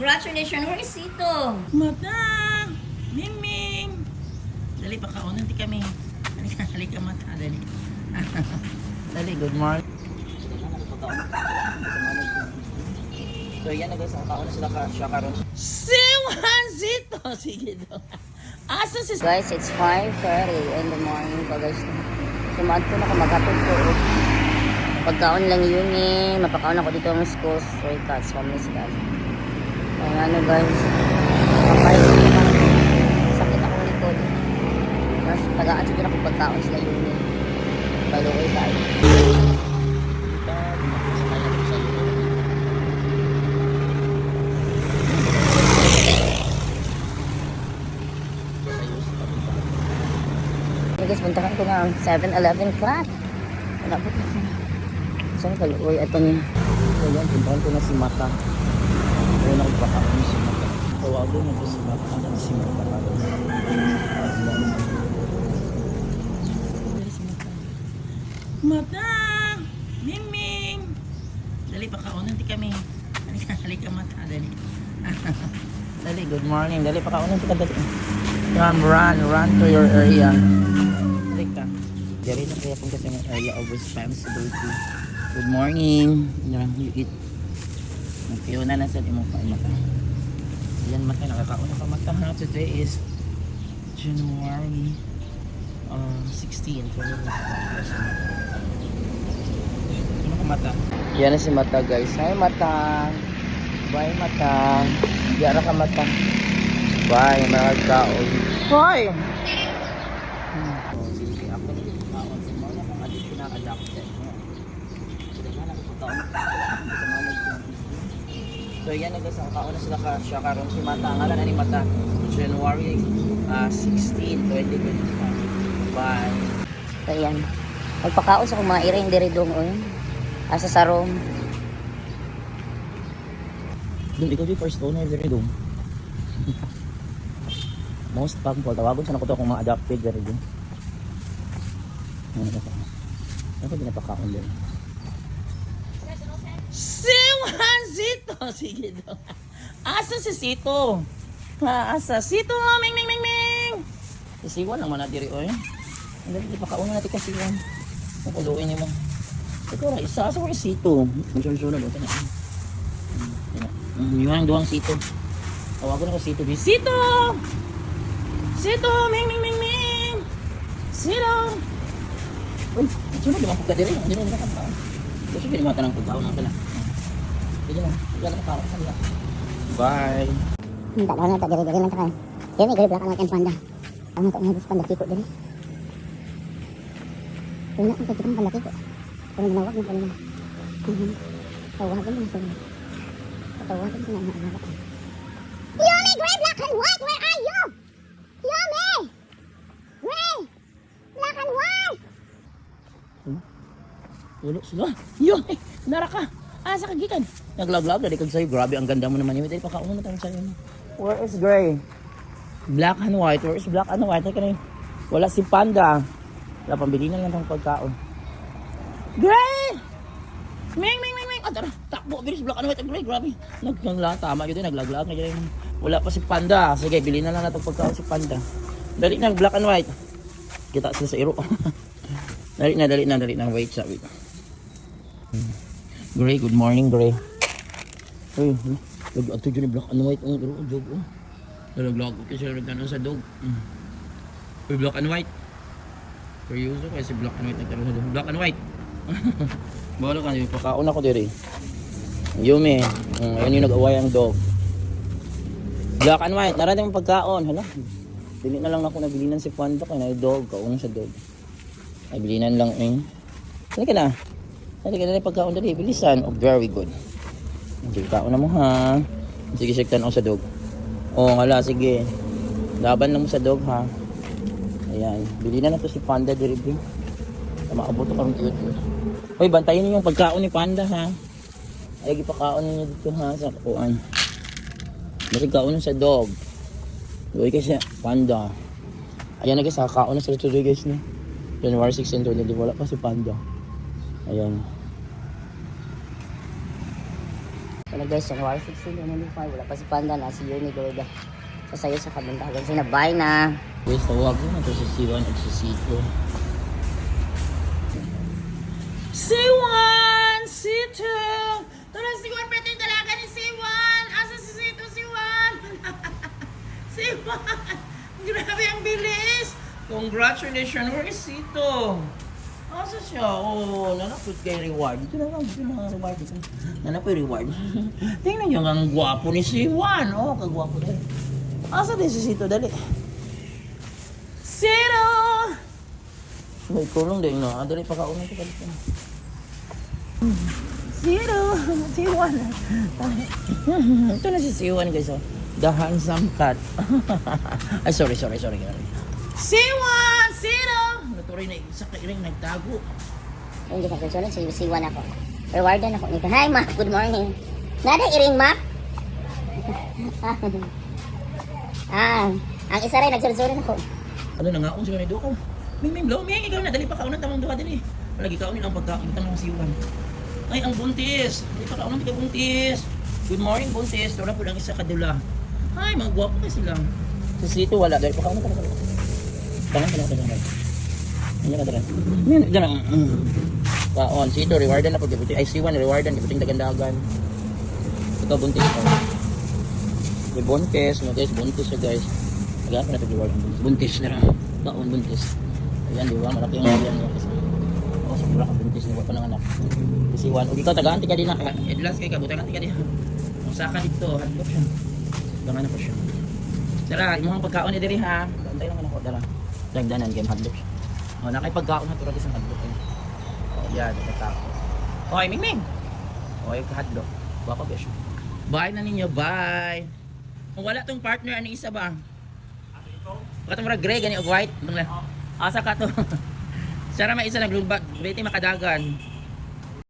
Congratulations, where is Sito? Mata! Miming! Dali, pakaunan ti kami. Halika mata, dali. Dali, good morning. So yan na guys, nakakauna sila siya karon. Siwanzito! Sige daw. Asa si... Guys, it's 5:30 in the morning pa guys. Sumad ko na ako maghatod ko. Pagkaon lang yun eh. Mapakaon ako dito ng school. Stray cats, homeless guys. Kaya ano guys. Kapay ko naman. Sakit ako ng likod. Tapos tagaan siguro ako pagkaon sila yun eh. Baluoy tayo. Guys, puntahan ko na ang 7-Eleven crack. Nabot na siya. Saan kaluoy? Ito niya. So yan, puntahan ko na si Mata. Ayun ako pakakaon si Mata. Tawago na po si Mata. Ano si Mata? Mata! Miming! Dali, pakaunan ti kami. Halika Mata, dali. Dali, good morning. Dali, pakaunan ti ka dali. Run to your area. Halika. Dali na kaya punta sa mga area of responsibility. Good morning. You eat. Okay, una na sa imong Mata. Yan Mata, nakakauna ka Mata ha. Today is January 16. Ano ka Mata? Yan na si Mata guys. Hi Mata. Bye Mata. Yara ka Mata. Bye mga kaon. Hoy! Sige, ako na yung kaon. Sa mga kung ano yung pinaka-adapted. So yan na guys, ang kaon na sila siya karon si Mata. Ang ngalan na ni Mata, January 16, 2025. Bye. So yan. Magpakaon sa mga iring diridong o yun. Asa sa room. Dum, ikaw di first owner very dum. Most pag tawagon sa nakuto kung mga adapted very dum. Ano pinapakaon din? Siwanzito! Sige daw. Asa si Sito? Ha, asa? Sito! Ming, ming, ming, ming! Isiwan lang man natin rin, oy. Hindi pakaunan natin kasi yan. Kukuluin niyo mo. Ikaw na, isa sa mga Sito. Magsunod ito na. Yung doang Sito. Tawagon ako Sito. Sito! Sito! Ming, ming, ming, ming! Sito! Uy, sunod naman ko ka din. Hindi naman nakakapaan. Gusto ko naman tanang pagkaon natin na. Hindi naman. Wala na kapara sa nila. Bye! Hindi na ito. Diri lang tayo. Yan eh, gari black and white and panda. Ang ito nga panda kiko din. Kaya na, ang kikitang panda kiko. Kung ginawag mo pala. Tawagan mo sa mga. Tawagan mo sa mga. Yummy, gray, black and white, where are you? Yummy! Gray! Black and white! Ulo sila. Yun! Nara ka! Asa ka gikan? Naglag-lag na di kag sa'yo. Grabe, ang ganda mo naman yun. Dahil pakaunan na tayo sa'yo. Where is Gray? Black and white. Where is black and white? Wala si Panda. Wala, pambili na lang ng pagkaon. Gray! Ming, ming, ming, ming! Ah, tara, takbo. Bilis, black and white. Gray, grabe. Tama yun. Naglag-lag na yun. Wala pa si Panda. Sige, bili na lang natin pagkaon si Panda. Dali na, black and white. Kita sila sa iro. Dali na. Wait, sabi. Gray, good morning, Gray. Uy, ito dyan yung black and white. Oh, dog, oh. Nalaglag ko kasi nagtanong sa dog. Uy, black and white. Seryoso kasi black and white nagtanong sa dog. Black and white. Bahala ka, pakaon ako diri. Yumi. Ayun yung nag-away ang dog. Black and white, narating mong pagkaon. Hala. Bili na lang ako, nabilinan si Panda kaya na yung dog. Kaunan sa dog. Ay, bilinan lang eh. Sali ka na. Sali ka na yung pagkaon dali. Bilisan. Oh, very good. Sige, kaon na mo ha. Sige, siktan ako sa dog. Oh, hala, sige. Laban lang mo sa dog ha. Ayan. Bilinan na to si Panda diri. Maabot ko kami cute. Hoy, bantayin niyo yung pagkaon ni Panda ha. Ay, ipakaon niyo dito ha sa kuan. Basta kaon sa dog. Uy kasi Panda. Ayan na guys, kaon na sa today guys no. January 16, 2020, wala pa si Panda. Ayan. Kaya guys, January 16, 2025, wala pa si Panda na, si Yuni Gorda. Sasayo sa kabintagan sila, bye na. Guys, tawag ko na ito si C1 at si C2. C1! C2! Tara, C1, pwede yung dalaga ni C1! Asa si C2, C1? C1! Grabe ang bilis! Congratulations! Where is C2? Asa siya? Oh, nanapot kay reward. Dito na lang, reward. Nanapot reward. Tingnan niyo ang gwapo ni C1. Oh, kagwapo dali. Asa din si C2? Dali. C2! May kulong din, no? Dali, pakaunan ko balik na. C2! C1! Ito na si C1, guys, oh. The handsome cat. Ay, sorry. C1! C2! Natuloy na isa ka iring nagtago. Hindi ka sunod, siwan ako. Rewardan ako nito. Hi, Ma. Good morning. Nada iring, Ma? Ang isa rin, nagsurusurin ako. Ano na nga kung siya nito ko? Ming, blow, Ming, ikaw na, dali pa kaunan tamang duha dali. Palagi kaunin ang pagkain, itang ng siwan. Ay, ang buntis. Dali pa kaunan, tika buntis. Good morning, buntis. Tora po lang isa kadula. Ay, mga gwapo na sila. Sa sito, wala. Dali pa kaunan ka na. Tangan. Ano ka dala? Ano dala? Kaon, sito, rewardan na pagkabuti. Ay, C1, rewardan, kabuting dagandagan. Ito, buntis ko. May buntis, mga guys, buntis siya guys. Nagapa na ito reward. Buntis na lang. Kaon, buntis. Ayan, di ba? Malaki yung yan. Oo, sigura ka buntis niya. Wala pa ng anak. C1. O, ikaw, tagaan, tika din na. Edlas kayo, kabutangan, tika din. Ang saka dito, handok siya. Dagan na po siya. Tara, yung mga pagkaon ni Diri ha. Bantay naman ako, dala. Lagdanan, game handok siya. O, nakipagkaon na turag isang hadlok. O, yan, nakatako. Okay, Ming. O, yung hadlok. Baka ba siya. Bye na ninyo, bye. Kung wala tong partner, ano isa ba? Ano ito? Baka itong gray, gani o white. Asa ka to? Sara may isa naglubag. Bete makadagan.